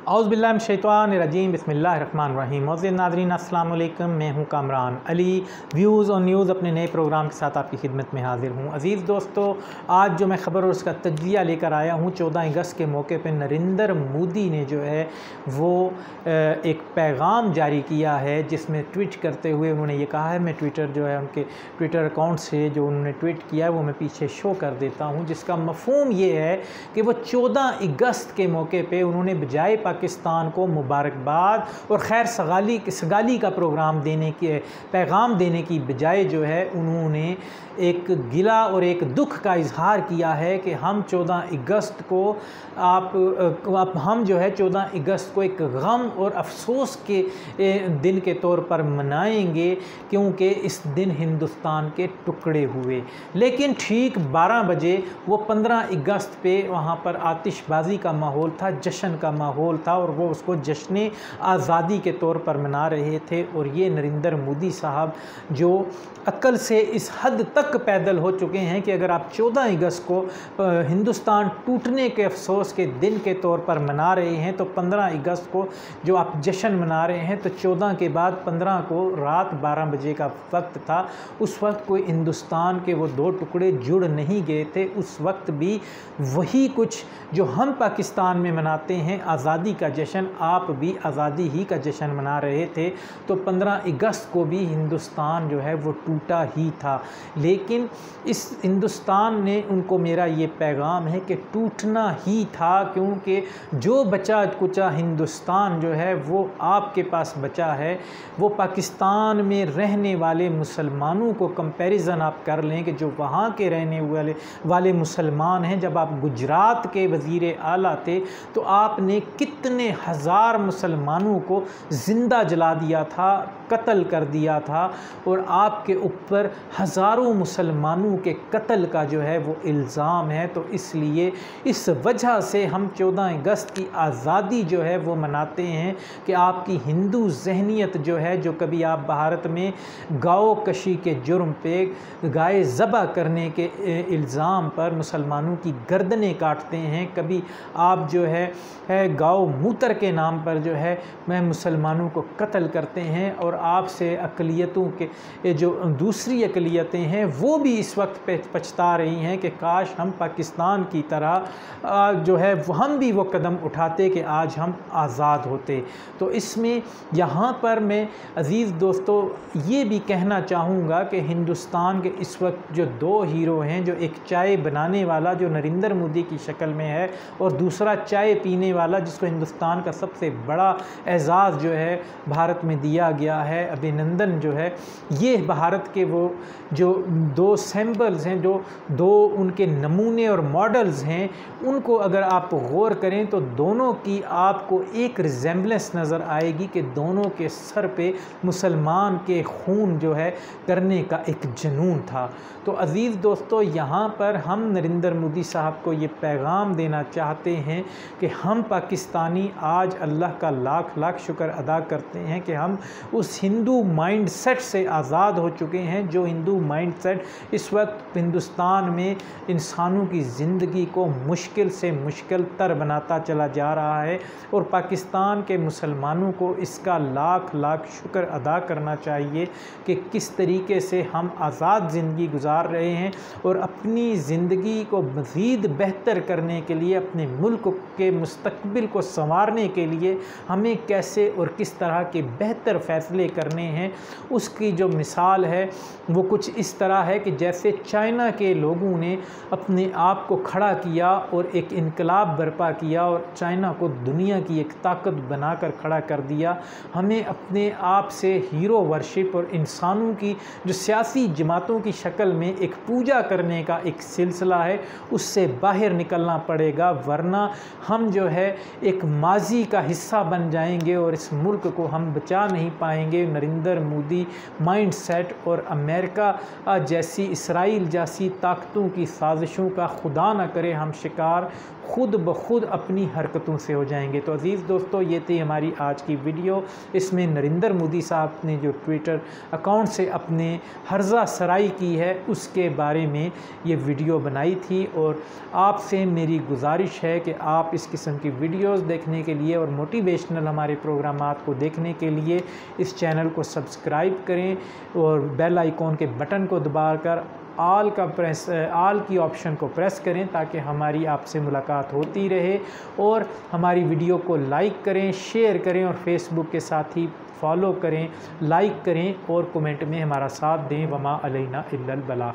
औज़ुबिल्लाहिमिनश्शैतानिर्रजीम बिस्मिल्लाहिर्रहमानिर्रहीम। मोअज़्ज़िज़ नाज़रीन अस्सलाम वालेकुम, मैं हूँ कामरान अली। व्यूज़ और न्यूज़ अपने नए प्रोग्राम के साथ आपकी खिदमत में हाज़िर हूँ। अज़ीज़ दोस्तों, आज जो मैं ख़बर और उसका तज्ज़िया लेकर आया हूँ, 14 अगस्त के मौके पर नरेंद्र मोदी ने जो है वो एक पैगाम जारी किया है, जिसमें ट्वीट करते हुए उन्होंने ये कहा है, मैं ट्विटर जो है उनके ट्विटर अकाउंट से जो उन्होंने ट्वीट किया है वो मैं पीछे शो कर देता हूँ, जिसका मफ़हूम ये है कि वो 14 अगस्त के मौके पे उन्होंने बजाय पाकिस्तान को मुबारकबाद और खैर सगाली का प्रोग्राम देने के पैगाम देने की बजाय जो है उन्होंने एक गिला और एक दुख का इजहार किया है कि हम 14 अगस्त को हम जो है 14 अगस्त को एक गम और अफसोस के दिन के तौर पर मनाएंगे, क्योंकि इस दिन हिंदुस्तान के टुकड़े हुए। लेकिन ठीक 12 बजे वो 15 अगस्त पे वहाँ पर आतिशबाजी का माहौल था, जश्न का माहौल था, और वो उसको जश्न आज़ादी के तौर पर मना रहे थे। और ये नरेंद्र मोदी साहब जो अक्ल से इस हद तक पैदल हो चुके हैं कि अगर आप 14 अगस्त को हिंदुस्तान टूटने के अफसोस के दिन के तौर पर मना रहे हैं, तो 15 अगस्त को जो आप जश्न मना रहे हैं, तो 14 के बाद 15 को रात 12 बजे का वक्त था। उस वक्त कोई हिंदुस्तान के वो दो टुकड़े जुड़ नहीं गए थे। उस वक्त भी वही कुछ जो हम पाकिस्तान में मनाते हैं, आज़ादी का जश्न, आप भी आज़ादी ही का जश्न मना रहे थे। तो 15 अगस्त को भी हिंदुस्तान जो है वो टूटा ही था। लेकिन इस हिंदुस्तान ने उनको मेरा ये पैगाम है कि टूटना ही था, क्योंकि जो बचा कुचा हिंदुस्तान जो है वो आपके पास बचा है। वो पाकिस्तान में रहने वाले मुसलमानों को कंपैरिजन आप कर लें कि जो वहाँ के रहने वाले मुसलमान हैं, जब आप गुजरात के वज़ीर आला थे तो आपने कितने हज़ार मुसलमानों को ज़िंदा जला दिया था, कत्ल कर दिया था, और आपके ऊपर हज़ारों मुसलमानों के कत्ल का जो है वो इल्ज़ाम है। तो इसलिए इस वजह से हम 14 अगस्त की आज़ादी जो है वो मनाते हैं कि आपकी हिंदू जहनीत जो है, जो कभी आप भारत में गौ कशी के जुर्म पे, गाय ज़बह करने के इल्ज़ाम पर मुसलमानों की गर्दनें काटते हैं, कभी आप जो है गौ मूत्र के नाम पर जो है मुसलमानों को कत्ल करते हैं, और आपसे अक़लियतों के जो दूसरी अक़लियतें हैं वो भी इस वक्त पे पछता रही हैं कि काश हम पाकिस्तान की तरह जो है हम भी वो कदम उठाते कि आज हम आज़ाद होते। तो इसमें यहाँ पर मैं अज़ीज़ दोस्तों ये भी कहना चाहूँगा कि हिंदुस्तान के इस वक्त जो दो हीरो हैं, जो एक चाय बनाने वाला जो नरेंद्र मोदी की शक्ल में है, और दूसरा चाय पीने वाला जिसको हिंदुस्तान का सबसे बड़ा एजाज़ जो है भारत में दिया गया है, अभिनंदन जो है, ये भारत के वो जो दो सैम्पल्स हैं, जो दो उनके नमूने और मॉडल्स हैं, उनको अगर आप गौर करें तो दोनों की आपको एक रिजेम्बलेंस नज़र आएगी कि दोनों के सर पे मुसलमान के खून जो है करने का एक जुनून था। तो अज़ीज़ दोस्तों, यहाँ पर हम नरेंद्र मोदी साहब को ये पैगाम देना चाहते हैं कि हम पाकिस्तानी आज अल्लाह का लाख लाख शुक्र अदा करते हैं कि हम उस हिंदू माइंडसेट से आज़ाद हो चुके हैं, जो हिंदू माइंडसेट इस वक्त हिंदुस्तान में इंसानों की ज़िंदगी को मुश्किल से मुश्किल तर बनाता चला जा रहा है। और पाकिस्तान के मुसलमानों को इसका लाख लाख शुक्र अदा करना चाहिए कि किस तरीके से हम आज़ाद ज़िंदगी गुजार रहे हैं, और अपनी ज़िंदगी को मज़ीद बेहतर करने के लिए, अपने मुल्क के मुस्तकबिल को संवारने के लिए हमें कैसे और किस तरह के बेहतर फ़ैसले करने हैं, उसकी जो मिसाल है वो कुछ इस तरह है कि जैसे चाइना के लोगों ने अपने आप को खड़ा किया और एक इनकलाब बर्पा किया और चाइना को दुनिया की एक ताकत बनाकर खड़ा कर दिया। हमें अपने आप से हीरो वर्शिप और इंसानों की जो सियासी जमातों की शक्ल में एक पूजा करने का एक सिलसिला है, उससे बाहर निकलना पड़ेगा, वरना हम जो है एक माजी का हिस्सा बन जाएंगे और इस मुल्क को हम बचा नहीं पाएंगे। नरेंद्र मोदी माइंडसेट और अमेरिका जैसी, इसराइल जैसी ताकतों की साजिशों का खुदा न करे हम शिकार खुद ब खुद अपनी हरकतों से हो जाएंगे। तो अज़ीज़ दोस्तों, ये थी हमारी आज की वीडियो। इसमें नरेंद्र मोदी साहब ने जो ट्विटर अकाउंट से अपने हर्जा सराई की है उसके बारे में ये वीडियो बनाई थी, और आपसे मेरी गुजारिश है कि आप इस किस्म की वीडियोस देखने के लिए और मोटिवेशनल हमारे प्रोग्रामात को देखने के लिए इस चैनल को सब्सक्राइब करें और बेल आइकॉन के बटन को दबाकर आल की ऑप्शन को प्रेस करें ताकि हमारी आपसे मुलाकात होती रहे। और हमारी वीडियो को लाइक करें, शेयर करें और फेसबुक के साथ ही फॉलो करें, लाइक करें और कमेंट में हमारा साथ दें। वमा अलैना इल्लल बलाग।